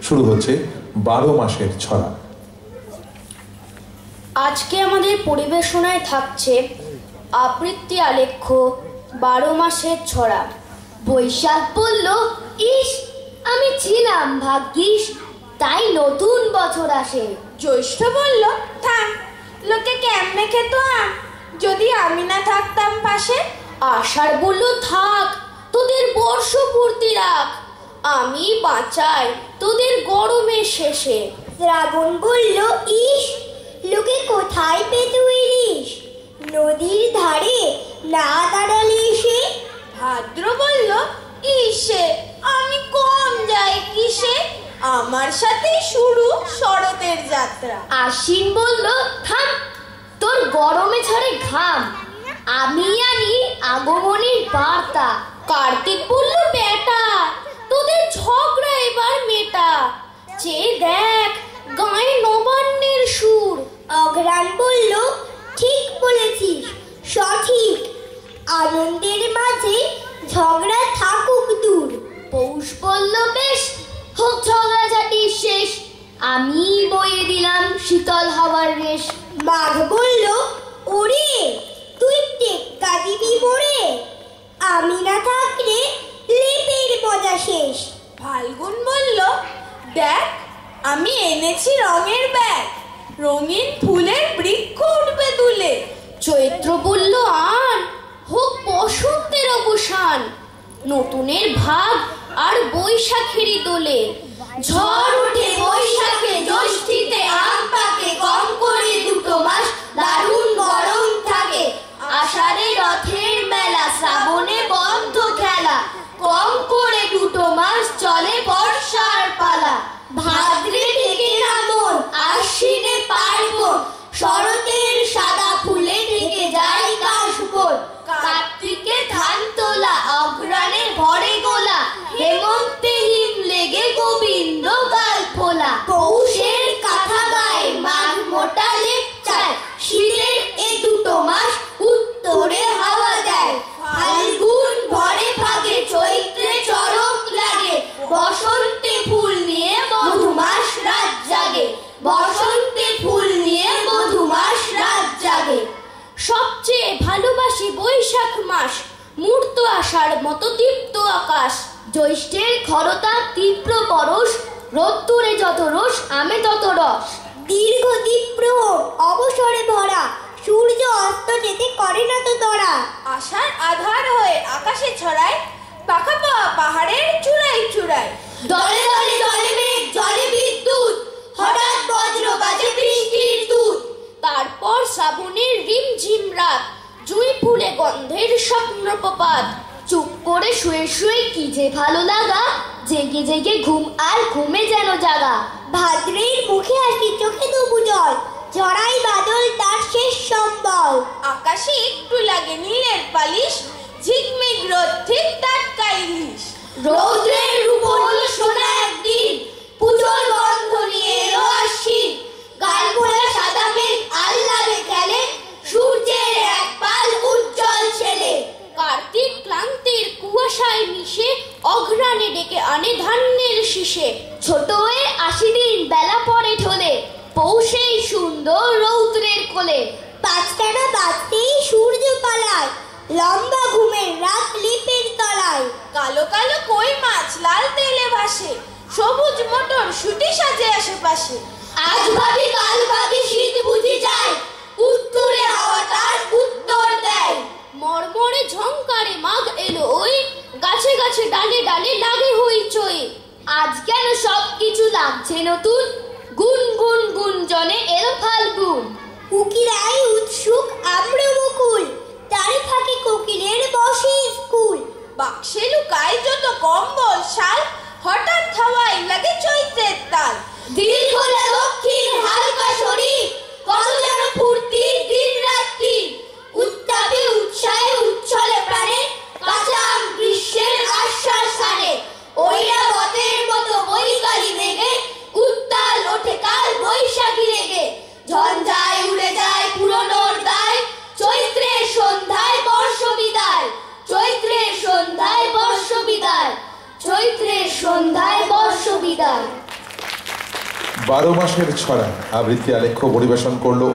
শুরু হচ্ছে 12 মাসের ছড়া। আজকে আমাদের পরিবেশনায় থাকছে আবৃত্তি আলেখ্য 12 মাসের ছড়া। বৈশাখ বলল, ইস আমি ছিলাম ভাগ্যিস, তাই নতুন বছর আসে। জ্যৈষ্ঠ বলল, থাম, লোকে কেমনে খেত আম, যদি আমি না থাকতাম পাশে। আষাঢ় বলল, থাক তোদের বর্ষ পূর্তি রাখ, আমি বাঁচাই তোদের গরমের শেষে। শ্রাবণ বলল, ইস লোকে কোথায় পেত ইলিশ, নদীর ধারে না দাঁড়ালে এসে। ভাদ্র বলল, ইসে আমি কম যাই কিসে, আমার সাথে শুরু শরতের যাত্রা। আশ্বিন বলল, থাম তোর গরমে ঝরে ঘাম, আমি আনি আগমনের বার্তা। কার্তিক বলল, বেটা তোদের ঝগড়া এবার মেটা, চেয়ে দেখ গায়ে নবান্নের সুর। অঘ্রাণ বলল, ঠিক বলেছিস সঠিক, আনন্দের মাঝে ঝগড়া থাকুক দূর। পৌষ বলল, বেশ হোক ঝগড়াঝাটি শেষ, আমি বয়ে দিলাম শীতল হাওয়ার রেশ। মাঘ বলল, ওরে তুই টেক্কা দিবি মোরে, আমি না থাকলে লেপের মজা শেষ। ফাল্গুন বলল, দেখ আমি এনেছি রঙের ব্যাগ, রঙিন ফুলের বৃক্ষ উঠবে দুলে। চৈত্র বলল, আন হোক বসন্তের অবসান, নতুনের ভাগ আর বৈশাখেরই দোলে। ঝড় উঠে বৈশাখে, জ্যৈষ্ঠীতে আম পাকে, কম করে 2 মাস দারুণ গরম থাকে। আষাঢ়ে রথের মেলা, শ্রাবণে বন্ধ খেলা, কম করে 2 মাস চলে বর্ষার পালা। ভাদ্রে ঢেকে নামন, আশ্বিনে পার্বণ, শরতের সাদা ফুলে ঢেকে যায় কাশবন। কার্তিকে ধান তোলা, অঘ্রাণে ভরে গোলা, হেমন্তে হিম লেগে গোবিন্দ গাল ফোলা। পৌষের কাঁথা গায়ে, মাঘ মোটা লেপ চায়, শীতের এ 2 মাস উত্তরে হাওয়া দেয়। ফাল্গুন ভরে ভাগে, চৈত্রে চরক লাগে, বসন্তে ফুল নিয়ে মধুমাস রাত জাগে। বসন্তে ফুল নিয়ে মধুমাস রাত জাগে। সবচেয়ে ভালোবাসি বৈশাখ মাস, মূর্ত আষাঢ় মতো দীপ্ত আকাশ। জ্যৈষ্ঠের খরতা তীব্র পরশ, রোদ্দুরে যত রোষ আমে তত রস। দীর্ঘ দ্বীপ্রহর অবসরে ভরা, সূর্য অস্ত যেতে করে না তো তরা। আষাঢ় আধার হয়ে আকাশে ছড়ায়, পাখা পাওয়া পাহাড়ের চূড়ায় চূড়ায়। দলে দলে জলে মেঘ, জলে বিদ্যুৎ, হঠাৎ বজ্র বাজে বৃষ্টির দূত। তারপর শ্রাবণের রিমঝিম রাত, জুঁই ফুলে গন্ধের স্বপ্নপ্রপাত। চুপ করে শুয়ে শুয়ে কি যে ভালো লাগা, জেগে জেগে ঘুম আর ঘুমে যেন জাগা। ভাদ্রের মুখে হাসি, চোখে তবু জল, ঝড়াই বাদল তার শেষ সম্বল। আকাশে একটু লাগে নীলের পালিশ, ঝিকমিক রোদ ঠিক টাটকা ইলিশ। রৌদ্রের রূপ হলো সোনা একদিন, পুজোর গন্ধ নিয়ে এলো আশ্বিন। গাল ভোলা সাদা মেঘ আহ্লাদে খেলে, সূর্যের এক পাল উজ্জ্বল ছেলে। কার্তিক ক্লান্তির কুয়াশায় মিশে, অঘ্রাণে ডেকে আনে ধান্যের শীষে। ছোট হয়ে 80 দিন বেলা পরে ঢলে, পৌষেই সুন্দর রৌদ্রের কোলে। 5টা বাজতেই সূর্য পালায়, লম্বা ঘুমের রাত লিপের তলায়। কালো কালো কই মাছ লাল তেলে ভাসে, সবুজ মটর শুটি সাজে আশেপাশে। আজ ভাবি কাল ভাবি শীত বুঝি যায়, উত্তরে হাওয়া তার উত্তর দেয়। মরমরে ঝংকারে মাঘ এলো ওই, গাছে গাছে ডালে ডালে লাগে হইচই। আজ কেন সবকিছু লাগছে নতুন, গুন গুন গুঞ্জনে এলো ফাল্গুন। উকিলাই উৎসুক আম্র মুকুল, তারই ফাঁকে কোকিলের বসে স্কুল। বাক্সে লুকায় যত কম্বল শাল, হঠাৎ হাওয়ায় লাগে চৈত্রের তাল। দিল খোলা দক্ষিণ হালকা শরীর, কত যেন ফুর্তির দিন রাত্রি। উত্তাপে উৎসাহে উচ্ছলে প্রাণে, কাঁচা আম গ্রীষ্মের আশ্বাস সারে। ঐরাবতের মতো বৈকালী মেঘে, উত্তাল ওঠে কাল বৈশাখী রেগে। ঝঞ্ঝায় উড়ে যায় পুরনোর দায়, চৈত্রের সন্ধ্যায় বর্ষ বিদায়। চৈত্রের সন্ধ্যায় বর্ষ বিদায়, চৈত্রের সন্ধ্যায় বর্ষ বিদায়। 12 মাসের ছড়া আবৃত্তি আলেখ্য পরিবেশন করলো